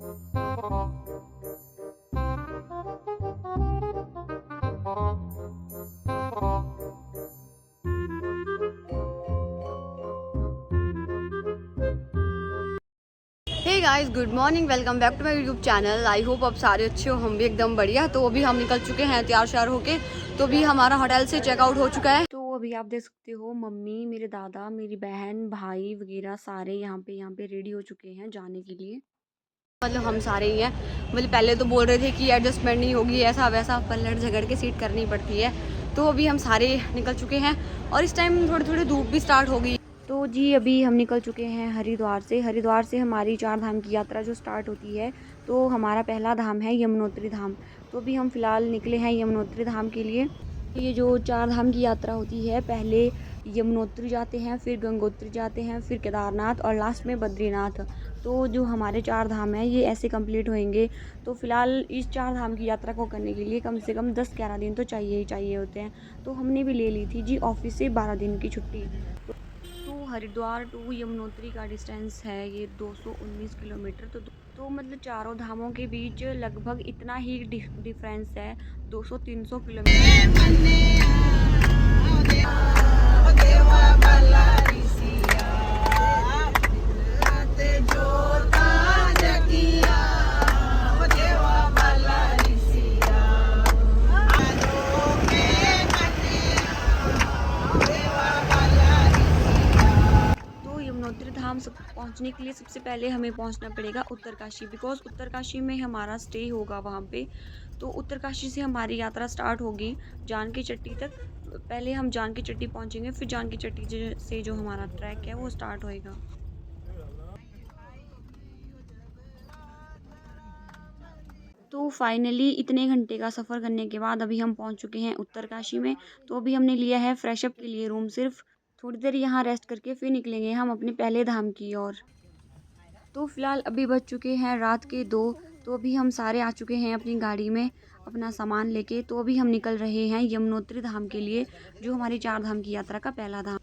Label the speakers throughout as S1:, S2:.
S1: Hey guys, good morning, welcome back to my YouTube channel. I hope आप सारे अच्छे हो, हम भी एकदम बढ़िया। तो अभी हम निकल चुके हैं तैयार श्यार होके। तो अभी हमारा होटल से चेकआउट हो चुका है। तो अभी आप देख सकते हो मम्मी, मेरे दादा, मेरी बहन, भाई वगैरह सारे यहाँ पे रेडी हो चुके हैं जाने के लिए। मतलब हम सारे ही हैं। मतलब पहले तो बोल रहे थे कि एडजस्टमेंट नहीं होगी, ऐसा वैसा, पलट झगड़ के सीट करनी पड़ती है। तो अभी हम सारे निकल चुके हैं और इस टाइम थोड़ी थोड़ी धूप भी स्टार्ट हो गई। तो जी अभी हम निकल चुके हैं हरिद्वार से। हरिद्वार से हमारी 4 धाम की यात्रा जो स्टार्ट होती है, तो हमारा पहला धाम है यमुनोत्री धाम। तो अभी हम फ़िलहाल निकले हैं यमुनोत्री धाम के लिए। ये जो 4 धाम की यात्रा होती है, पहले यमुनोत्री जाते हैं, फिर गंगोत्री जाते हैं, फिर केदारनाथ और लास्ट में बद्रीनाथ। तो जो हमारे 4 धाम हैं ये ऐसे कंप्लीट होंगे। तो फ़िलहाल इस 4 धाम की यात्रा को करने के लिए कम से कम 10-11 दिन तो चाहिए ही चाहिए होते हैं। तो हमने भी ले ली थी जी ऑफिस से 12 दिन की छुट्टी। तो हरिद्वार टू यमुनोत्री का डिस्टेंस है ये 219 किलोमीटर। तो मतलब चारों धामों के बीच लगभग इतना ही डिफरेंस है, 200-300 किलोमीटर। तो यमुनोत्री धाम सब पहुंचने के लिए सबसे पहले हमें पहुंचना पड़ेगा उत्तरकाशी, बिकॉज उत्तरकाशी में हमारा स्टे होगा वहाँ पे। तो उत्तरकाशी से हमारी यात्रा स्टार्ट होगी जानकी चट्टी तक। पहले हम जानकी चट्टी पहुंचेंगे, फिर जानकी चट्टी से जो हमारा ट्रैक है वो स्टार्ट होएगा। तो फाइनली इतने घंटे का सफ़र करने के बाद अभी हम पहुंच चुके हैं उत्तरकाशी में। तो अभी हमने लिया है फ्रेश अप के लिए रूम। सिर्फ थोड़ी देर यहाँ रेस्ट करके फिर निकलेंगे हम अपने पहले धाम की ओर। तो फिलहाल अभी बज चुके हैं रात के 2। तो अभी हम सारे आ चुके हैं अपनी गाड़ी में अपना सामान लेके। तो अभी हम निकल रहे हैं यमुनोत्री धाम के लिए, जो हमारी 4 धाम की यात्रा का पहला धाम।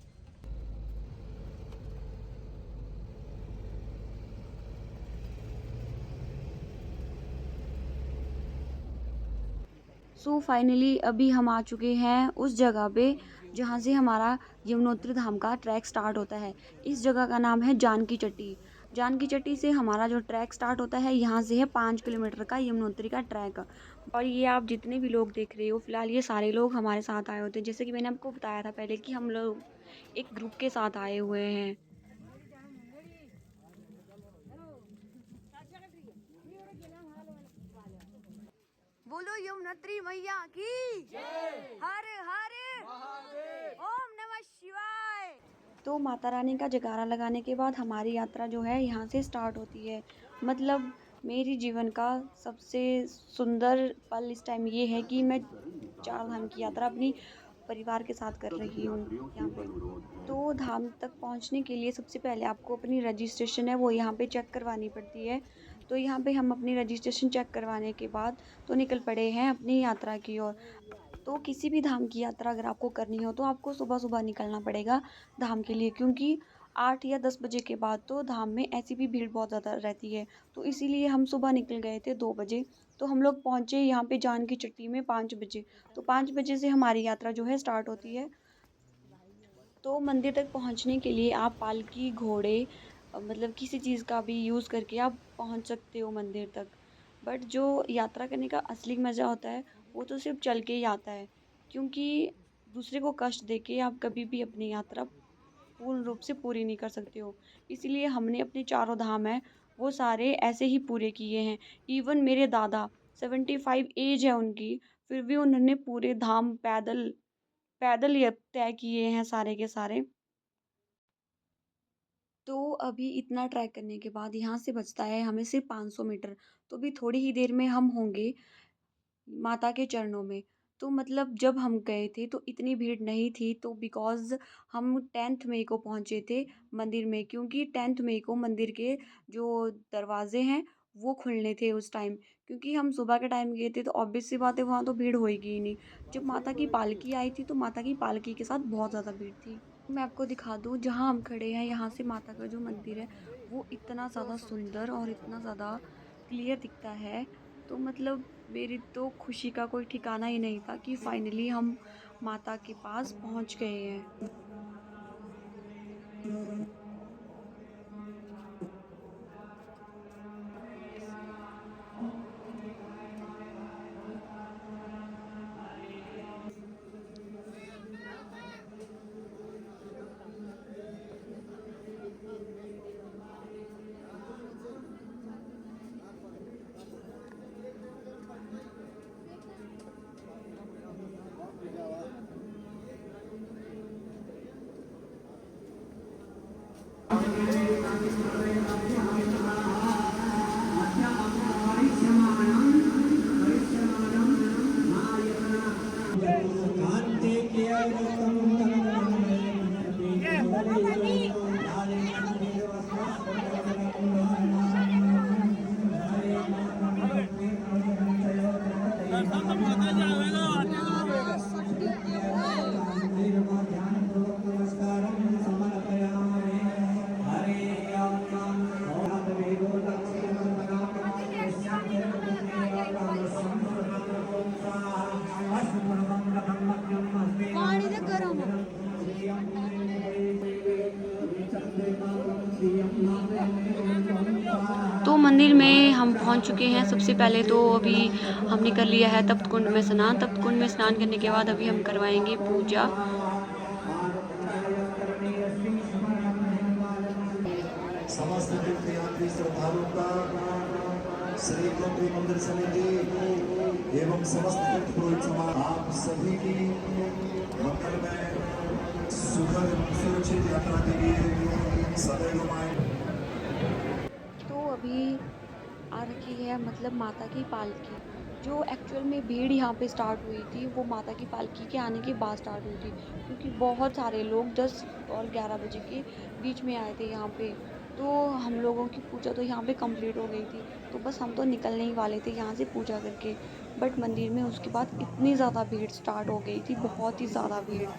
S1: सो फाइनली अभी हम आ चुके हैं उस जगह पे जहाँ से हमारा यमुनोत्री धाम का ट्रैक स्टार्ट होता है। इस जगह का नाम है जानकी चट्टी। जानकी चट्टी से हमारा जो ट्रैक स्टार्ट होता है, यहाँ से है 5 किलोमीटर का यमुनोत्री का ट्रैक। और ये आप जितने भी लोग देख रहे हो फिलहाल, ये सारे लोग हमारे साथ आए होते हैं। जैसे कि मैंने आपको बताया था पहले कि हम लोग एक ग्रुप के साथ आए हुए हैं। बोलो यमुनोत्री मैया की जय। हर हर महादेव, ओम नमः शिवाय। तो माता रानी का जयकारा लगाने के बाद हमारी यात्रा जो है यहाँ से स्टार्ट होती है। मतलब मेरी जीवन का सबसे सुंदर पल इस टाइम ये है कि मैं 4 धाम की यात्रा अपनी परिवार के साथ कर रही हूँ यहाँ पे। तो धाम तक पहुँचने के लिए सबसे पहले आपको अपनी रजिस्ट्रेशन है वो यहाँ पे चेक करवानी पड़ती है। तो यहाँ पे हम अपनी रजिस्ट्रेशन चेक करवाने के बाद तो निकल पड़े हैं अपनी यात्रा की ओर। तो किसी भी धाम की यात्रा अगर आपको करनी हो तो आपको सुबह सुबह निकलना पड़ेगा धाम के लिए, क्योंकि 8 या 10 बजे के बाद तो धाम में ऐसी भी भीड़ बहुत ज़्यादा रहती है। तो इसीलिए हम सुबह निकल गए थे 2 बजे। तो हम लोग पहुँचे यहाँ पे जानकी चट्टी में 5 बजे। तो 5 बजे से हमारी यात्रा जो है स्टार्ट होती है। तो मंदिर तक पहुँचने के लिए आप पालकी, घोड़े मतलब किसी चीज़ का भी यूज़ करके आप पहुँच सकते हो मंदिर तक। बट जो यात्रा करने का असली मज़ा होता है वो तो सिर्फ चल के ही आता है, क्योंकि दूसरे को कष्ट देके आप कभी भी अपनी यात्रा पूर्ण रूप से पूरी नहीं कर सकते हो। इसीलिए हमने अपने चारों धाम हैं वो सारे ऐसे ही पूरे किए हैं। इवन मेरे दादा 75 एज है उनकी, फिर भी उन्होंने पूरे धाम पैदल पैदल ही अब तय किए हैं सारे के सारे। तो अभी इतना ट्रैक करने के बाद यहाँ से बचता है हमें सिर्फ 500 मीटर। तो अभी थोड़ी ही देर में हम होंगे माता के चरणों में। तो मतलब जब हम गए थे तो इतनी भीड़ नहीं थी, तो बिकॉज़ हम 10th मई को पहुँचे थे मंदिर में, क्योंकि 10th मई को मंदिर के जो दरवाजे हैं वो खुलने थे उस टाइम। क्योंकि हम सुबह के टाइम गए थे तो ऑब्वियस सी बात है वहाँ तो भीड़ होएगी ही नहीं। जब माता की पालकी आई थी तो माता की पालकी के साथ बहुत ज़्यादा भीड़ थी। मैं आपको दिखा दूँ जहाँ हम खड़े हैं, यहाँ से माता का जो मंदिर है वो इतना ज़्यादा सुंदर और इतना ज़्यादा क्लियर दिखता है। तो मतलब मेरी तो खुशी का कोई ठिकाना ही नहीं था कि फाइनली हम माता के पास पहुंच गए हैं। तो मंदिर में हम पहुंच चुके हैं। सबसे पहले तो अभी हमने कर लिया है तप्त कुंड में स्नान। तप्त कुंड में स्नान करने के बाद अभी हम करवाएंगे पूजा।
S2: समस्त तीर्थयात्री श्रद्धालुओं का श्री केंद्रीय मंदिर समिति एवं समस्त तीर्थ पुरोहित समाज आप सभी की मंगल में सुखद एवं सुरक्षित यात्रा के लिए सदैव माएं।
S1: तो अभी आ रखी है मतलब माता की पालकी। जो एक्चुअल में भीड़ यहाँ पे स्टार्ट हुई थी वो माता की पालकी के आने के बाद स्टार्ट हुई थी, क्योंकि बहुत सारे लोग 10 और 11 बजे के बीच में आए थे यहाँ पे। तो हम लोगों की पूजा तो यहाँ पे कंप्लीट हो गई थी, तो बस हम तो निकलने ही वाले थे यहाँ से पूजा करके। बट मंदिर में उसके बाद इतनी ज़्यादा भीड़ स्टार्ट हो गई थी, बहुत ही ज़्यादा भीड़।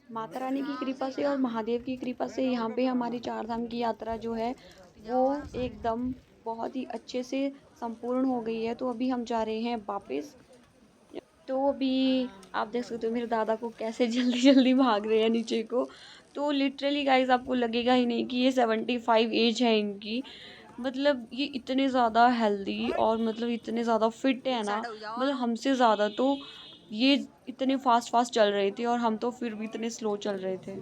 S1: माता रानी की कृपा से और महादेव की कृपा से यहाँ पे हमारी 4 धाम की यात्रा जो है वो एकदम बहुत ही अच्छे से संपूर्ण हो गई है। तो अभी हम जा रहे हैं वापस। तो अभी आप देख सकते हो मेरे दादा को कैसे जल्दी जल्दी भाग रहे हैं नीचे को। तो लिटरली गाइस आपको लगेगा ही नहीं कि ये 75 एज है इनकी। मतलब ये इतने ज़्यादा हेल्दी और मतलब इतने ज़्यादा फिट है ना, मतलब हमसे ज़्यादा। तो ये इतने फास्ट फास्ट चल रहे थे और हम तो फिर भी इतने स्लो चल रहे थे।